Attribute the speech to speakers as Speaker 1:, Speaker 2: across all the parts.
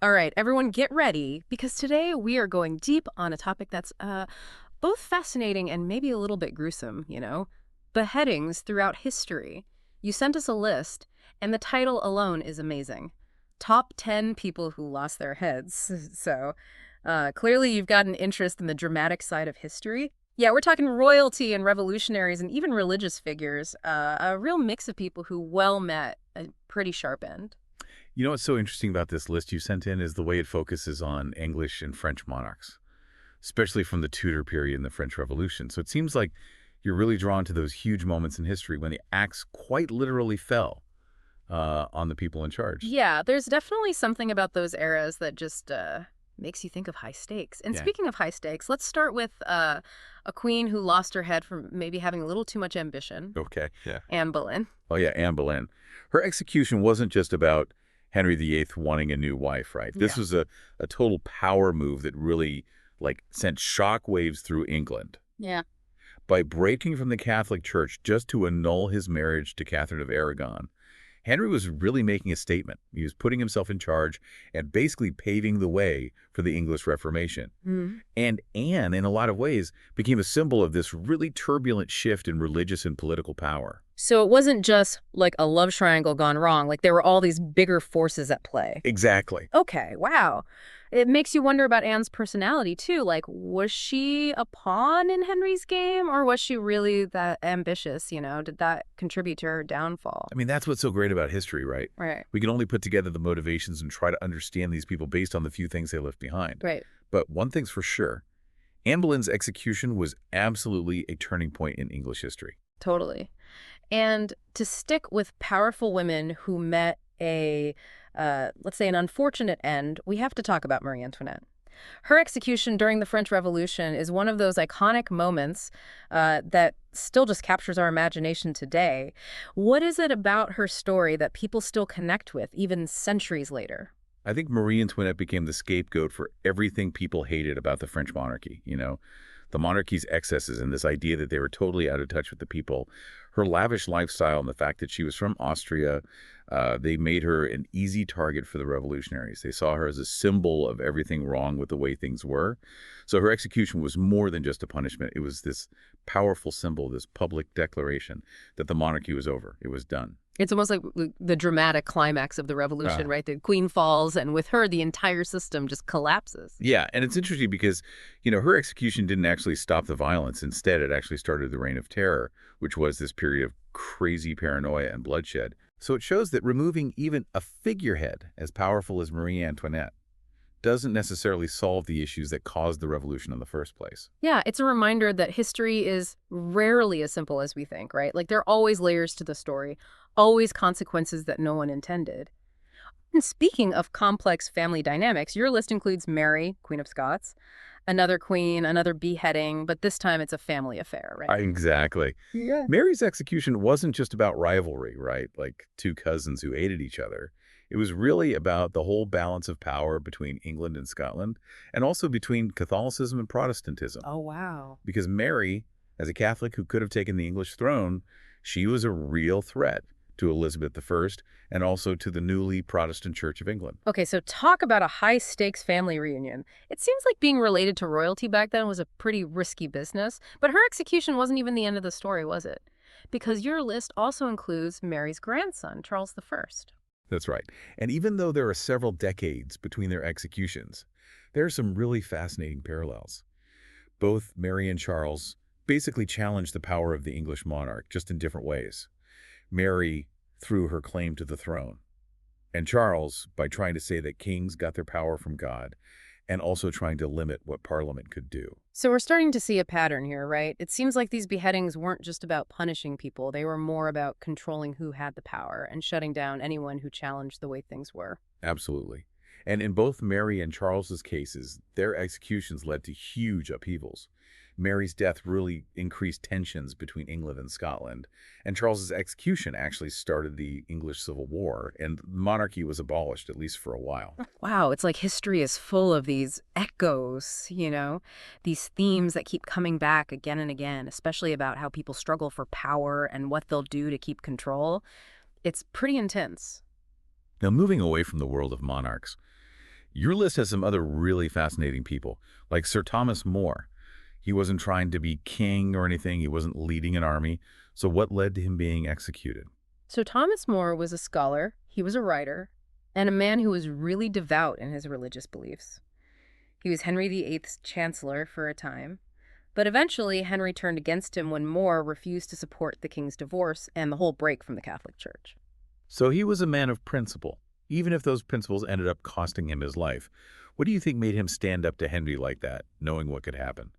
Speaker 1: All right, everyone get ready, because today we are going deep on a topic that's both fascinating and maybe a little bit gruesome, beheadings throughout history. You sent us a list, and the title alone is amazing. Top 10 people who lost their heads. So clearly you've got an interest in the dramatic side of history. Yeah, we're talking royalty and revolutionaries and even religious figures, a real mix of people who well met a pretty sharp end.
Speaker 2: You know what's so interesting about this list you sent in is the way it focuses on English and French monarchs, especially from the Tudor period and the French Revolution. So it seems like you're really drawn to those huge moments in history when the axe quite literally fell on the people in charge.
Speaker 1: Yeah, there's definitely something about those eras that just makes you think of high stakes. And
Speaker 2: Yeah.
Speaker 1: speaking of high stakes, let's start with a queen who lost her head from maybe having a little too much ambition,
Speaker 2: Okay. Yeah.
Speaker 1: Anne Boleyn.
Speaker 2: Oh, yeah, Anne Boleyn. Her execution wasn't just about Henry VIII wanting a new wife, right? This
Speaker 1: Yeah.
Speaker 2: was a total power move that really, sent shockwaves through England.
Speaker 1: Yeah.
Speaker 2: By breaking from the Catholic Church just to annul his marriage to Catherine of Aragon, Henry was really making a statement. He was putting himself in charge and basically paving the way for the English Reformation.
Speaker 1: Mm.
Speaker 2: And Anne, in a lot of ways, became a symbol of this really turbulent shift in religious and political power.
Speaker 1: So it wasn't just like a love triangle gone wrong, like there were all these bigger forces at play.
Speaker 2: Exactly.
Speaker 1: Okay, wow. It makes you wonder about Anne's personality too. Like, was she a pawn in Henry's game, or was she really that ambitious? Did that contribute to her downfall?
Speaker 2: I mean, that's what's so great about history, right?
Speaker 1: Right.
Speaker 2: We can only put together the motivations and try to understand these people based on the few things they left behind.
Speaker 1: Right.
Speaker 2: But one thing's for sure, Anne Boleyn's execution was absolutely a turning point in English history.
Speaker 1: Totally. And to stick with powerful women who met let's say, an unfortunate end, we have to talk about Marie Antoinette. Her execution during the French Revolution is one of those iconic moments that still just captures our imagination today. What is it about her story that people still connect with, even centuries later?
Speaker 2: I think Marie Antoinette became the scapegoat for everything people hated about the French monarchy, the monarchy's excesses and this idea that they were totally out of touch with the people. Her lavish lifestyle and the fact that she was from Austria, they made her an easy target for the revolutionaries. They saw her as a symbol of everything wrong with the way things were. So her execution was more than just a punishment. It was this powerful symbol, this public declaration that the monarchy was over. It was done.
Speaker 1: It's almost like the dramatic climax of the revolution, right? The queen falls, and with her, the entire system just collapses.
Speaker 2: Yeah, and it's interesting because, her execution didn't actually stop the violence. Instead, it actually started the Reign of Terror, which was this period of crazy paranoia and bloodshed. So it shows that removing even a figurehead as powerful as Marie Antoinette doesn't necessarily solve the issues that caused the revolution in the first place.
Speaker 1: Yeah, it's a reminder that history is rarely as simple as we think, right? Like there are always layers to the story, always consequences that no one intended. And speaking of complex family dynamics, your list includes Mary, Queen of Scots, another queen, another beheading, but this time it's a family affair, right?
Speaker 2: Exactly.
Speaker 1: Yeah.
Speaker 2: Mary's execution wasn't just about rivalry, right? Like two cousins who hated each other. It was really about the whole balance of power between England and Scotland, and also between Catholicism and Protestantism.
Speaker 1: Oh, wow.
Speaker 2: Because Mary, as a Catholic who could have taken the English throne, she was a real threat to Elizabeth I and also to the newly Protestant Church of England.
Speaker 1: Okay, so talk about a high-stakes family reunion. It seems like being related to royalty back then was a pretty risky business, but her execution wasn't even the end of the story, was it? Because your list also includes Mary's grandson, Charles I.
Speaker 2: That's right. And even though there are several decades between their executions, there are some really fascinating parallels. Both Mary and Charles basically challenged the power of the English monarch, just in different ways. Mary through her claim to the throne, and Charles by trying to say that kings got their power from God, and also trying to limit what Parliament could do.
Speaker 1: So we're starting to see a pattern here, right? It seems like these beheadings weren't just about punishing people. They were more about controlling who had the power and shutting down anyone who challenged the way things were.
Speaker 2: Absolutely. And in both Mary and Charles's cases, their executions led to huge upheavals. Mary's death really increased tensions between England and Scotland, and Charles's execution actually started the English Civil War, and monarchy was abolished, at least for a while.
Speaker 1: Wow, it's like history is full of these echoes, these themes that keep coming back again and again, especially about how people struggle for power and what they'll do to keep control. It's pretty intense.
Speaker 2: Now, moving away from the world of monarchs, Your list has some other really fascinating people, like Sir Thomas More. He wasn't trying to be king or anything. He wasn't leading an army. So what led to him being executed?
Speaker 1: So Thomas More was a scholar, he was a writer, and a man who was really devout in his religious beliefs. He was Henry VIII's chancellor for a time, but eventually Henry turned against him when More refused to support the king's divorce and the whole break from the Catholic Church.
Speaker 2: So he was a man of principle, even if those principles ended up costing him his life. What do you think made him stand up to Henry like that, knowing what could happen?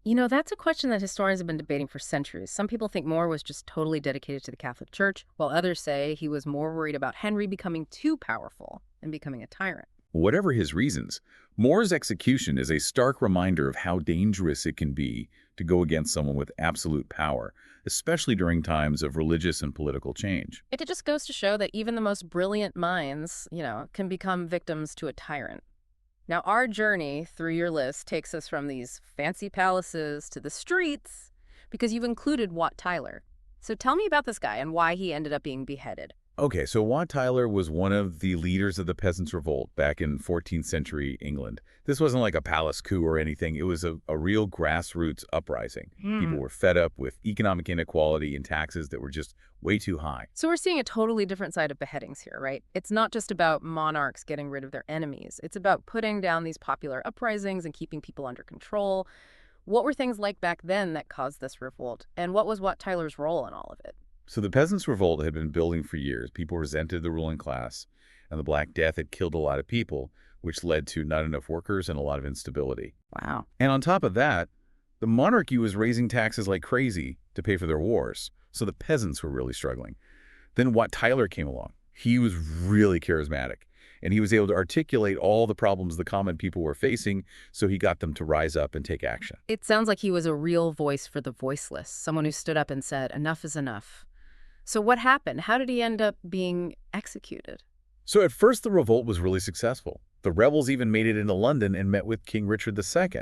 Speaker 1: You know, that's a question that historians have been debating for centuries. Some people think More was just totally dedicated to the Catholic Church, while others say he was more worried about Henry becoming too powerful and becoming a tyrant.
Speaker 2: Whatever his reasons, More's execution is a stark reminder of how dangerous it can be to go against someone with absolute power, especially during times of religious and political change.
Speaker 1: It just goes to show that even the most brilliant minds, can become victims to a tyrant. Now, our journey through your list takes us from these fancy palaces to the streets because you've included Wat Tyler. So tell me about this guy and why he ended up being beheaded.
Speaker 2: Okay, so Wat Tyler was one of the leaders of the Peasants' Revolt back in 14th century England. This wasn't like a palace coup or anything. It was a real grassroots uprising. People were fed up with economic inequality and taxes that were just way too high.
Speaker 1: So we're seeing a totally different side of beheadings here, right? It's not just about monarchs getting rid of their enemies. It's about putting down these popular uprisings and keeping people under control. What were things like back then that caused this revolt? And what was Wat Tyler's role in all of it?
Speaker 2: So the Peasants' Revolt had been building for years. People resented the ruling class, and the Black Death had killed a lot of people, which led to not enough workers and a lot of instability.
Speaker 1: Wow.
Speaker 2: And on top of that, the monarchy was raising taxes like crazy to pay for their wars, so the peasants were really struggling. Then Wat Tyler came along. He was really charismatic, and he was able to articulate all the problems the common people were facing, so he got them to rise up and take action.
Speaker 1: It sounds like he was a real voice for the voiceless, someone who stood up and said, enough is enough. So what happened? How did he end up being executed?
Speaker 2: So at first, the revolt was really successful. The rebels even made it into London and met with King Richard II.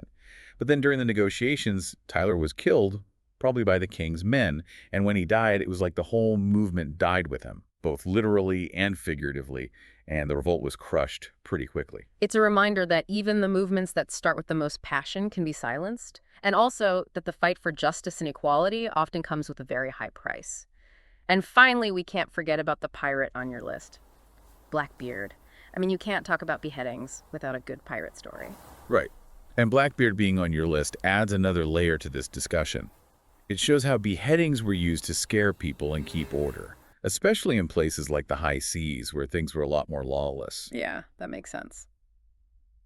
Speaker 2: But then during the negotiations, Tyler was killed, probably by the king's men, and when he died, it was like the whole movement died with him, both literally and figuratively, and the revolt was crushed pretty quickly.
Speaker 1: It's a reminder that even the movements that start with the most passion can be silenced, and also that the fight for justice and equality often comes with a very high price. And finally, we can't forget about the pirate on your list, Blackbeard. I mean, you can't talk about beheadings without a good pirate story.
Speaker 2: Right. And Blackbeard being on your list adds another layer to this discussion. It shows how beheadings were used to scare people and keep order, especially in places like the high seas where things were a lot more lawless.
Speaker 1: Yeah, that makes sense.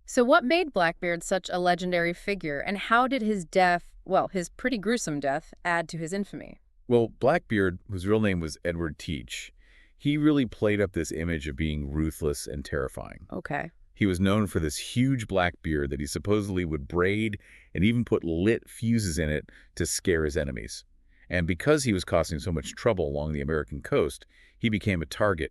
Speaker 1: So what made Blackbeard such a legendary figure, and how did his death, well, his pretty gruesome death, add to his infamy?
Speaker 2: Well, Blackbeard, whose real name was Edward Teach, he really played up this image of being ruthless and terrifying.
Speaker 1: Okay.
Speaker 2: He was known for this huge black beard that he supposedly would braid and even put lit fuses in it to scare his enemies. And because he was causing so much trouble along the American coast, he became a target.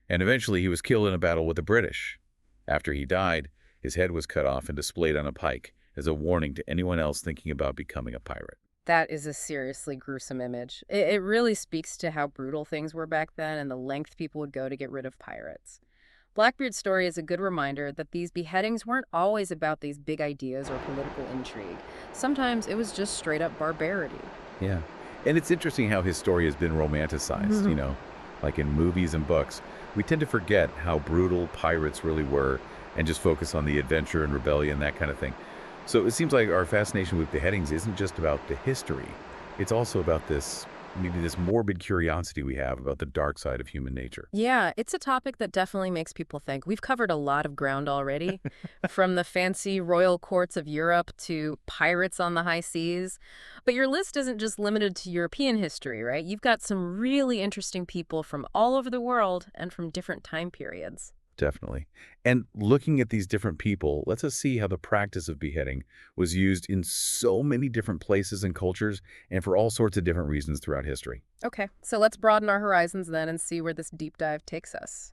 Speaker 2: And eventually he was killed in a battle with the British. After he died, his head was cut off and displayed on a pike as a warning to anyone else thinking about becoming a pirate.
Speaker 1: That is a seriously gruesome image. It really speaks to how brutal things were back then and the length people would go to get rid of pirates. Blackbeard's story is a good reminder that these beheadings weren't always about these big ideas or political intrigue. Sometimes it was just straight up barbarity.
Speaker 2: Yeah. And it's interesting how his story has been romanticized, like in movies and books. We tend to forget how brutal pirates really were and just focus on the adventure and rebellion, that kind of thing. So it seems like our fascination with beheadings isn't just about the history. It's also about maybe this morbid curiosity we have about the dark side of human nature.
Speaker 1: Yeah, it's a topic that definitely makes people think. We've covered a lot of ground already, from the fancy royal courts of Europe to pirates on the high seas. But your list isn't just limited to European history, right? You've got some really interesting people from all over the world and from different time periods.
Speaker 2: Definitely. And looking at these different people lets us see how the practice of beheading was used in so many different places and cultures and for all sorts of different reasons throughout history.
Speaker 1: Okay, so let's broaden our horizons then and see where this deep dive takes us.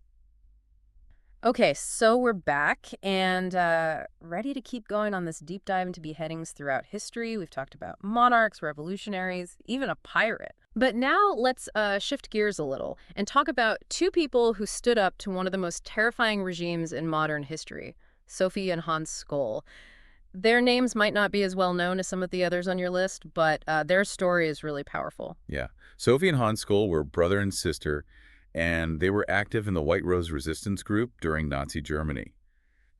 Speaker 1: Okay, so we're back and ready to keep going on this deep dive into beheadings throughout history. We've talked about monarchs, revolutionaries, even a pirate. But now let's shift gears a little and talk about two people who stood up to one of the most terrifying regimes in modern history, Sophie and Hans Skoll. Their names might not be as well known as some of the others on your list, but their story is really powerful.
Speaker 2: Yeah. Sophie and Hans Skoll were brother and sister, and they were active in the White Rose Resistance Group during Nazi Germany.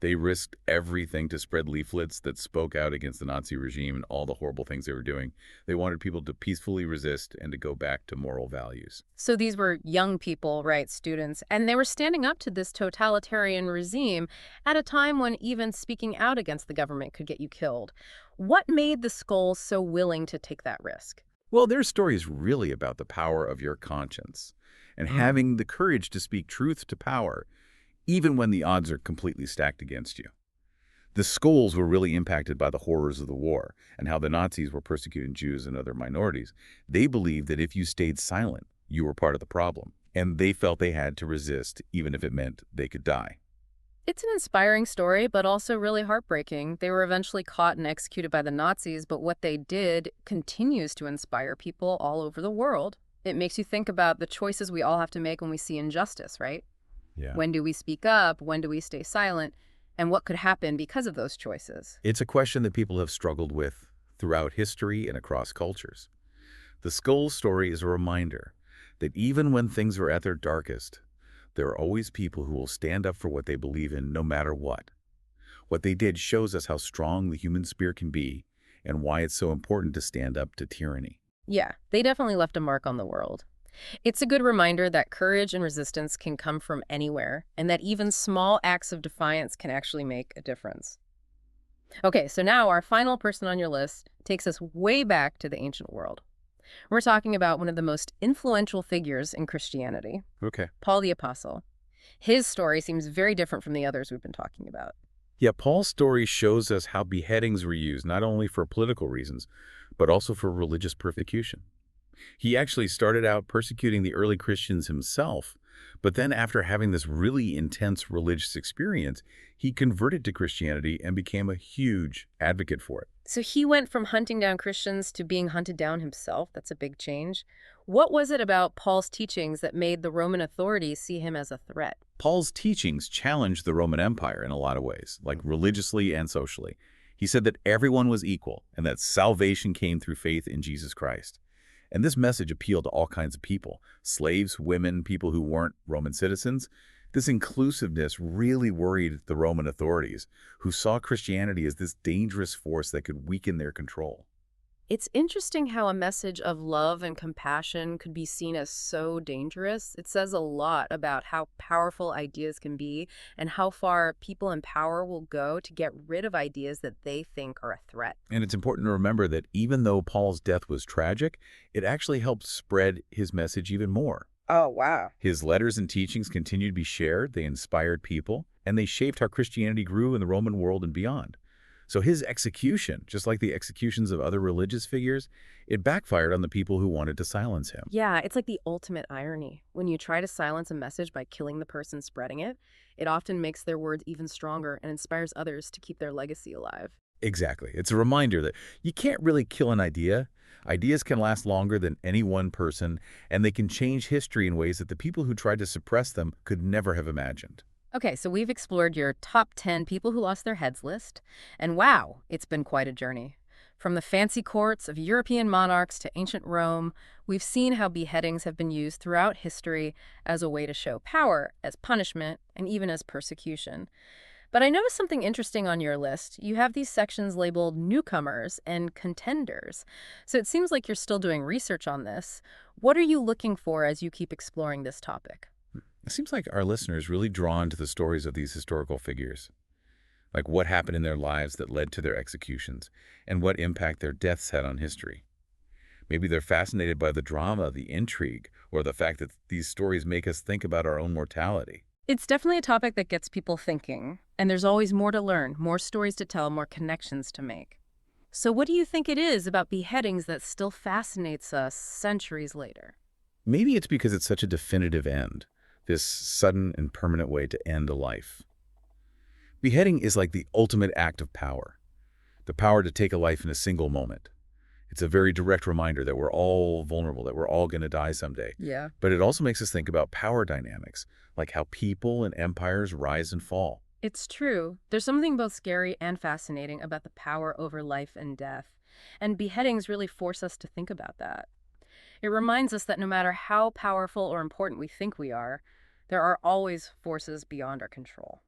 Speaker 2: They risked everything to spread leaflets that spoke out against the Nazi regime and all the horrible things they were doing. They wanted people to peacefully resist and to go back to moral values.
Speaker 1: So these were young people, right, students, and they were standing up to this totalitarian regime at a time when even speaking out against the government could get you killed. What made the Skulls so willing to take that risk?
Speaker 2: Well, their story is really about the power of your conscience and having the courage to speak truth to power, even when the odds are completely stacked against you. The Skolls were really impacted by the horrors of the war and how the Nazis were persecuting Jews and other minorities. They believed that if you stayed silent, you were part of the problem, and they felt they had to resist, even if it meant they could die.
Speaker 1: It's an inspiring story, but also really heartbreaking. They were eventually caught and executed by the Nazis, but what they did continues to inspire people all over the world. It makes you think about the choices we all have to make when we see injustice, right?
Speaker 2: Yeah.
Speaker 1: When do we speak up? When do we stay silent? And what could happen because of those choices?
Speaker 2: It's a question that people have struggled with throughout history and across cultures. The Skull story is a reminder that even when things are at their darkest, there are always people who will stand up for what they believe in no matter what. What they did shows us how strong the human spirit can be and why it's so important to stand up to tyranny.
Speaker 1: Yeah, they definitely left a mark on the world. It's a good reminder that courage and resistance can come from anywhere, and that even small acts of defiance can actually make a difference. Okay, so now our final person on your list takes us way back to the ancient world. We're talking about one of the most influential figures in Christianity,
Speaker 2: Okay.
Speaker 1: Paul the Apostle. His story seems very different from the others we've been talking about.
Speaker 2: Yeah, Paul's story shows us how beheadings were used not only for political reasons, but also for religious persecution. He actually started out persecuting the early Christians himself, but then after having this really intense religious experience, he converted to Christianity and became a huge advocate for it.
Speaker 1: So he went from hunting down Christians to being hunted down himself. That's a big change. What was it about Paul's teachings that made the Roman authorities see him as a threat?
Speaker 2: Paul's teachings challenged the Roman Empire in a lot of ways, like religiously and socially. He said that everyone was equal and that salvation came through faith in Jesus Christ. And this message appealed to all kinds of people, slaves, women, people who weren't Roman citizens. This inclusiveness really worried the Roman authorities, who saw Christianity as this dangerous force that could weaken their control.
Speaker 1: It's interesting how a message of love and compassion could be seen as so dangerous. It says a lot about how powerful ideas can be and how far people in power will go to get rid of ideas that they think are a threat.
Speaker 2: And it's important to remember that even though Paul's death was tragic, it actually helped spread his message even more.
Speaker 1: Oh, wow.
Speaker 2: His letters and teachings continued to be shared, they inspired people, and they shaped how Christianity grew in the Roman world and beyond. So his execution, just like the executions of other religious figures, it backfired on the people who wanted to silence him.
Speaker 1: Yeah, it's like the ultimate irony. When you try to silence a message by killing the person spreading it, it often makes their words even stronger and inspires others to keep their legacy alive.
Speaker 2: Exactly. It's a reminder that you can't really kill an idea. Ideas can last longer than any one person, and they can change history in ways that the people who tried to suppress them could never have imagined.
Speaker 1: Okay, so we've explored your top 10 people who lost their heads list, and wow, it's been quite a journey. From the fancy courts of European monarchs to ancient Rome, we've seen how beheadings have been used throughout history as a way to show power, as punishment, and even as persecution. But I noticed something interesting on your list. You have these sections labeled newcomers and contenders. So it seems like you're still doing research on this. What are you looking for as you keep exploring this topic?
Speaker 2: It seems like our listeners really drawn to the stories of these historical figures, like what happened in their lives that led to their executions and what impact their deaths had on history. Maybe they're fascinated by the drama, the intrigue, or the fact that these stories make us think about our own mortality.
Speaker 1: It's definitely a topic that gets people thinking, and there's always more to learn, more stories to tell, more connections to make. So what do you think it is about beheadings that still fascinates us centuries later?
Speaker 2: Maybe it's because it's such a definitive end, this sudden and permanent way to end a life. Beheading is like the ultimate act of power, the power to take a life in a single moment. It's a very direct reminder that we're all vulnerable, that we're all going to die someday.
Speaker 1: Yeah.
Speaker 2: But it also makes us think about power dynamics, like how people and empires rise and fall.
Speaker 1: It's true. There's something both scary and fascinating about the power over life and death. And beheadings really force us to think about that. It reminds us that no matter how powerful or important we think we are, there are always forces beyond our control.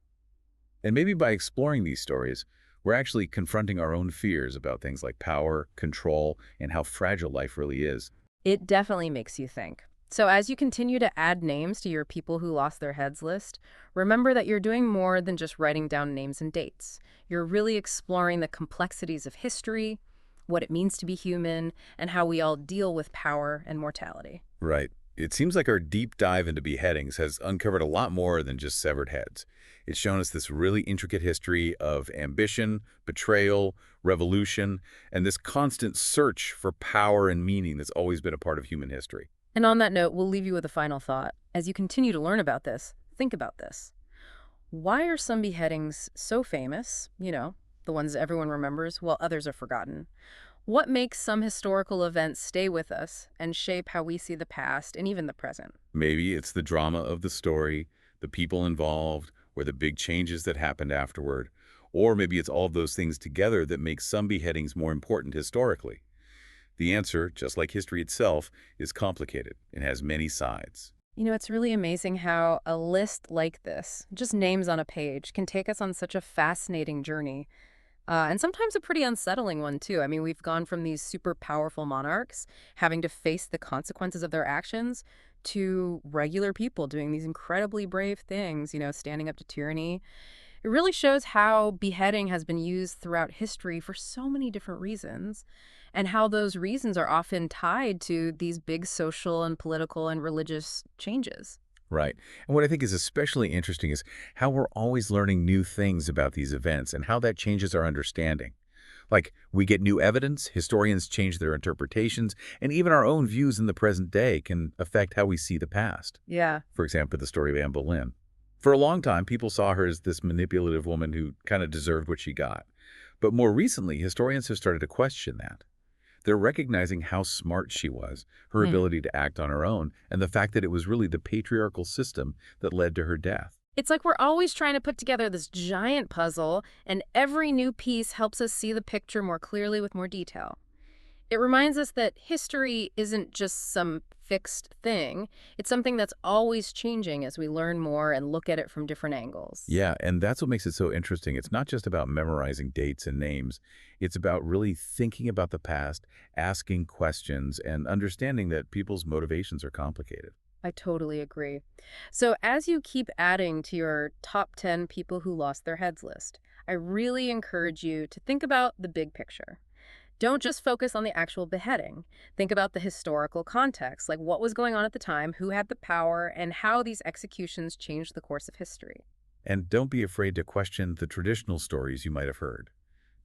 Speaker 2: And maybe by exploring these stories, we're actually confronting our own fears about things like power, control, and how fragile life really is.
Speaker 1: It definitely makes you think. So, as you continue to add names to your people who lost their heads list, remember that you're doing more than just writing down names and dates. You're really exploring the complexities of history, what it means to be human, and how we all deal with power and mortality.
Speaker 2: Right. It seems like our deep dive into beheadings has uncovered a lot more than just severed heads. It's shown us this really intricate history of ambition, betrayal, revolution, and this constant search for power and meaning that's always been a part of human history.
Speaker 1: And on that note, we'll leave you with a final thought. As you continue to learn about this, think about this. Why are some beheadings so famous, the ones everyone remembers, while others are forgotten? What makes some historical events stay with us and shape how we see the past and even the present?
Speaker 2: Maybe it's the drama of the story, the people involved, or the big changes that happened afterward. Or maybe it's all of those things together that make some beheadings more important historically. The answer, just like history itself, is complicated and has many sides.
Speaker 1: It's really amazing how a list like this, just names on a page, can take us on such a fascinating journey. And sometimes a pretty unsettling one, too. I mean, we've gone from these super powerful monarchs having to face the consequences of their actions to regular people doing these incredibly brave things, standing up to tyranny. It really shows how beheading has been used throughout history for so many different reasons, and how those reasons are often tied to these big social and political and religious changes.
Speaker 2: Right. And what I think is especially interesting is how we're always learning new things about these events and how that changes our understanding. Like, we get new evidence, historians change their interpretations, and even our own views in the present day can affect how we see the past.
Speaker 1: Yeah.
Speaker 2: For example, the story of Anne Boleyn. For a long time, people saw her as this manipulative woman who kind of deserved what she got. But more recently, historians have started to question that. They're recognizing how smart she was, her ability to act on her own, and the fact that it was really the patriarchal system that led to her death.
Speaker 1: It's like we're always trying to put together this giant puzzle, and every new piece helps us see the picture more clearly with more detail. It reminds us that history isn't just some fixed thing. It's something that's always changing as we learn more and look at it from different angles.
Speaker 2: Yeah, and that's what makes it so interesting. It's not just about memorizing dates and names. It's about really thinking about the past, asking questions, and understanding that people's motivations are complicated.
Speaker 1: I totally agree. So, as you keep adding to your top 10 people who lost their heads list, I really encourage you to think about the big picture. Don't just focus on the actual beheading. Think about the historical context, like what was going on at the time, who had the power, and how these executions changed the course of history.
Speaker 2: And don't be afraid to question the traditional stories you might have heard.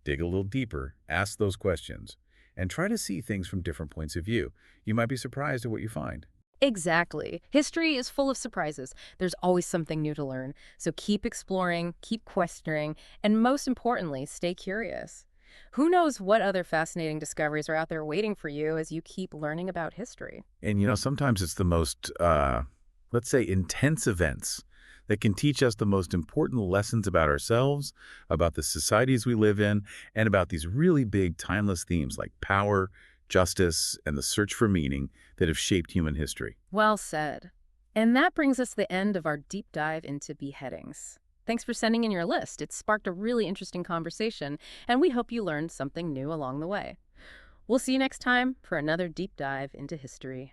Speaker 2: Dig a little deeper, ask those questions, and try to see things from different points of view. You might be surprised at what you find.
Speaker 1: Exactly. History is full of surprises. There's always something new to learn. So keep exploring, keep questioning, and most importantly, stay curious. Who knows what other fascinating discoveries are out there waiting for you as you keep learning about history?
Speaker 2: And sometimes it's the most, let's say, intense events that can teach us the most important lessons about ourselves, about the societies we live in, and about these really big, timeless themes like power, justice, and the search for meaning that have shaped human history.
Speaker 1: Well said. And that brings us to the end of our deep dive into beheadings. Thanks for sending in your list. It sparked a really interesting conversation, and we hope you learned something new along the way. We'll see you next time for another deep dive into history.